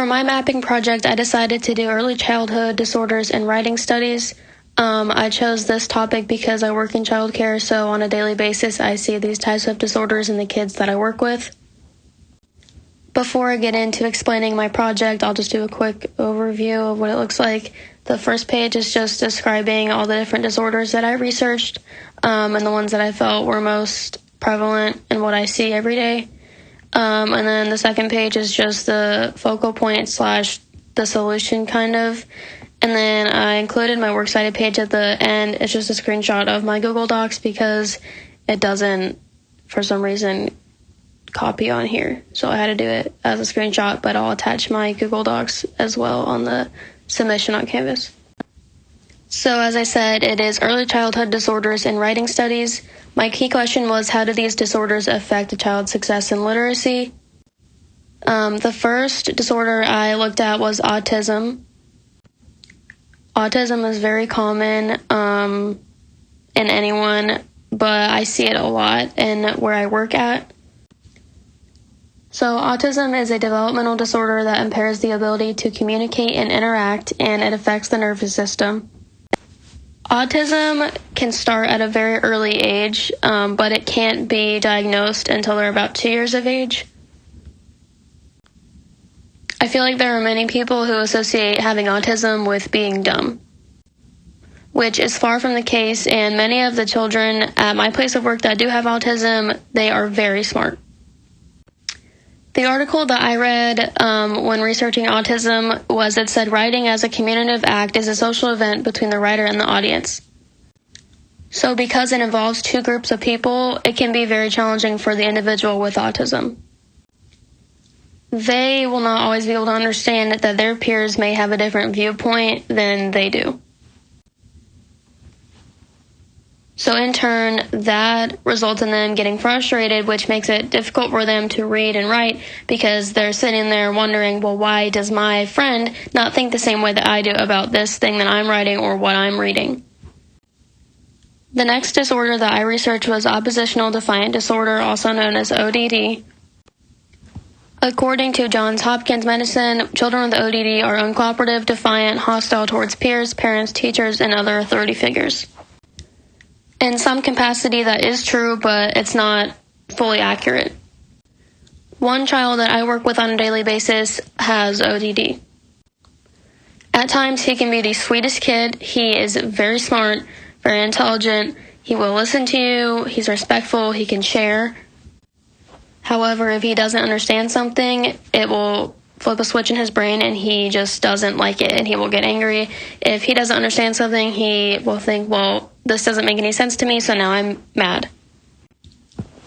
For my mapping project, I decided to do early childhood disorders and writing studies. I chose this topic because I work in childcare, so on a daily basis I see these types of disorders in the kids that I work with. Before I get into explaining my project, I'll just do a quick overview of what it looks like. The first page is just describing all the different disorders that I researched, and the ones that I felt were most prevalent in what I see every day. And then the second page is just the focal point / the solution kind of. And then I included my works cited page at the end. It's just a screenshot of my Google Docs because it doesn't, for some reason, copy on here. So I had to do it as a screenshot, but I'll attach my Google Docs as well on the submission on Canvas. So as I said, it is early childhood disorders and writing studies. My key question was, how do these disorders affect a child's success in literacy? The first disorder I looked at was autism. Autism is very common in anyone, but I see it a lot in where I work at. So autism is a developmental disorder that impairs the ability to communicate and interact, and it affects the nervous system. Autism can start at a very early age, but it can't be diagnosed until they're about 2 years of age. I feel like there are many people who associate having autism with being dumb, which is far from the case, and many of the children at my place of work that do have autism, they are very smart. The article that I read when researching autism was it said writing as a communicative act is a social event between the writer and the audience. So because it involves two groups of people, it can be very challenging for the individual with autism. They will not always be able to understand that their peers may have a different viewpoint than they do. So in turn, that results in them getting frustrated, which makes it difficult for them to read and write because they're sitting there wondering, well, why does my friend not think the same way that I do about this thing that I'm writing or what I'm reading? The next disorder that I researched was oppositional defiant disorder, also known as ODD. According to Johns Hopkins Medicine, children with ODD are uncooperative, defiant, hostile towards peers, parents, teachers, and other authority figures. In some capacity, that is true, but it's not fully accurate. One child that I work with on a daily basis has ODD. At times, he can be the sweetest kid. He is very smart, very intelligent. He will listen to you. He's respectful. He can share. However, if he doesn't understand something, it will flip a switch in his brain and he just doesn't like it and he will get angry. If he doesn't understand something, he will think, well, this doesn't make any sense to me, so now I'm mad.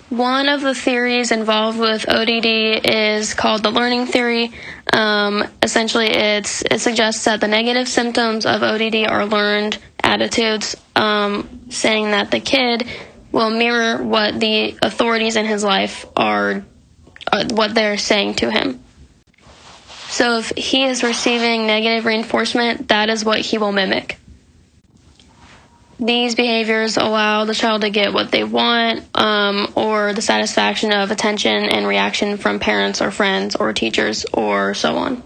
One of the theories involved with ODD is called the learning theory. Essentially, it suggests that the negative symptoms of ODD are learned attitudes, saying that the kid will mirror what the authorities in his life are what they're saying to him. So if he is receiving negative reinforcement, that is what he will mimic. These behaviors allow the child to get what they want, or the satisfaction of attention and reaction from parents or friends or teachers or so on.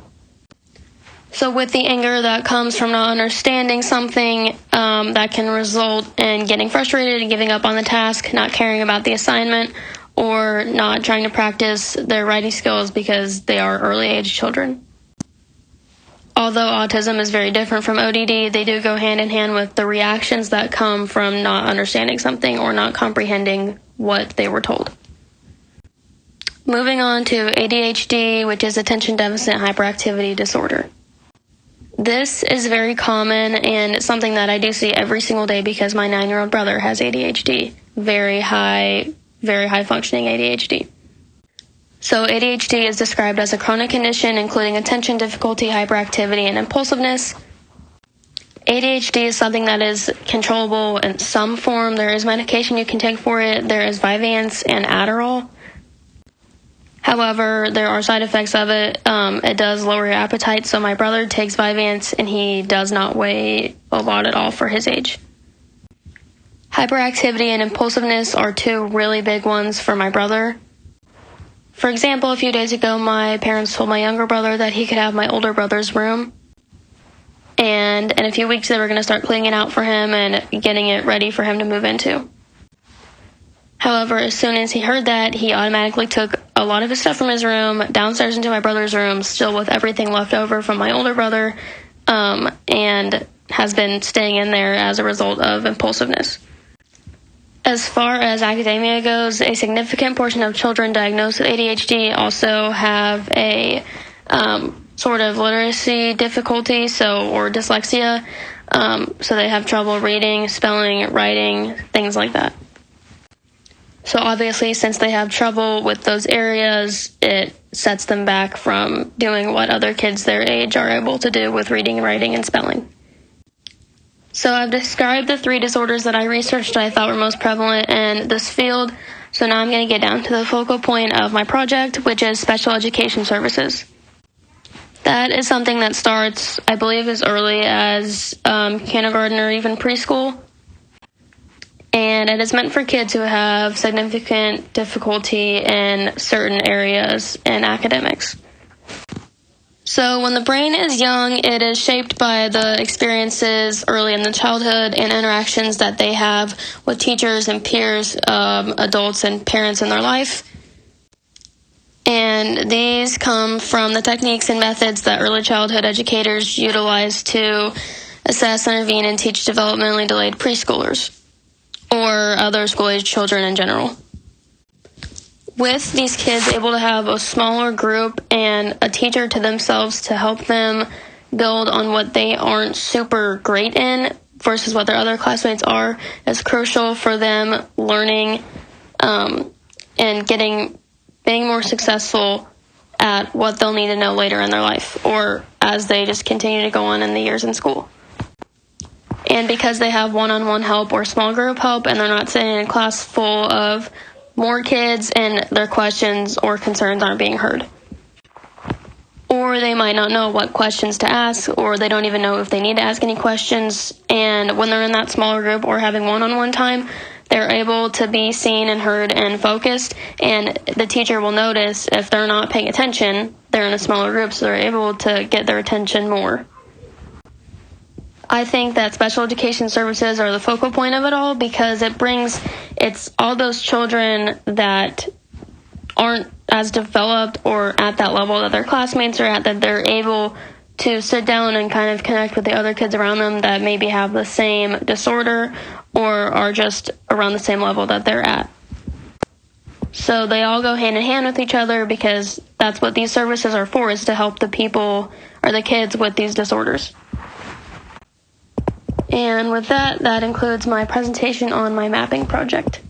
So with the anger that comes from not understanding something, that can result in getting frustrated and giving up on the task, not caring about the assignment, or not trying to practice their writing skills because they are early age children. Although autism is very different from ODD, they do go hand in hand with the reactions that come from not understanding something or not comprehending what they were told. Moving on to ADHD, which is attention deficit hyperactivity disorder. This is very common and something that I do see every single day because my 9-year-old brother has ADHD, very high functioning ADHD. So ADHD is described as a chronic condition including attention difficulty, hyperactivity, and impulsiveness. ADHD is something that is controllable in some form. There is medication you can take for it. There is Vyvanse and Adderall. However, there are side effects of it. It does lower your appetite. So my brother takes Vyvanse and he does not weigh a lot at all for his age. Hyperactivity and impulsiveness are two really big ones for my brother. For example, a few days ago, my parents told my younger brother that he could have my older brother's room. And in a few weeks, they were going to start cleaning it out for him and getting it ready for him to move into. However, as soon as he heard that, he automatically took a lot of his stuff from his room downstairs into my brother's room, still with everything left over from my older brother, and has been staying in there as a result of impulsiveness. As far as academia goes, a significant portion of children diagnosed with ADHD also have a sort of literacy difficulty, or dyslexia, so they have trouble reading, spelling, writing, things like that. So obviously, since they have trouble with those areas, it sets them back from doing what other kids their age are able to do with reading, writing, and spelling. So I've described the 3 disorders that I researched that I thought were most prevalent in this field. So now I'm going to get down to the focal point of my project, which is special education services. That is something that starts, I believe, as early as kindergarten or even preschool. And it is meant for kids who have significant difficulty in certain areas in academics. So when the brain is young, it is shaped by the experiences early in the childhood and interactions that they have with teachers and peers, adults and parents in their life. And these come from the techniques and methods that early childhood educators utilize to assess, intervene, and teach developmentally delayed preschoolers or other school-age children in general. With these kids able to have a smaller group and a teacher to themselves to help them build on what they aren't super great in versus what their other classmates are is crucial for them learning and being more successful at what they'll need to know later in their life or as they just continue to go on in the years in school. And because they have one-on-one help or small group help and they're not sitting in a class full of more kids and their questions or concerns aren't being heard. Or they might not know what questions to ask, or they don't even know if they need to ask any questions. And when they're in that smaller group or having one-on-one time, they're able to be seen and heard and focused, and the teacher will notice if they're not paying attention, they're in a smaller group, so they're able to get their attention more. I think that special education services are the focal point of it all because it's all those children that aren't as developed or at that level that their classmates are at, that they're able to sit down and kind of connect with the other kids around them that maybe have the same disorder or are just around the same level that they're at. So they all go hand in hand with each other because that's what these services are for, is to help the people or the kids with these disorders. And with that includes my presentation on my mapping project.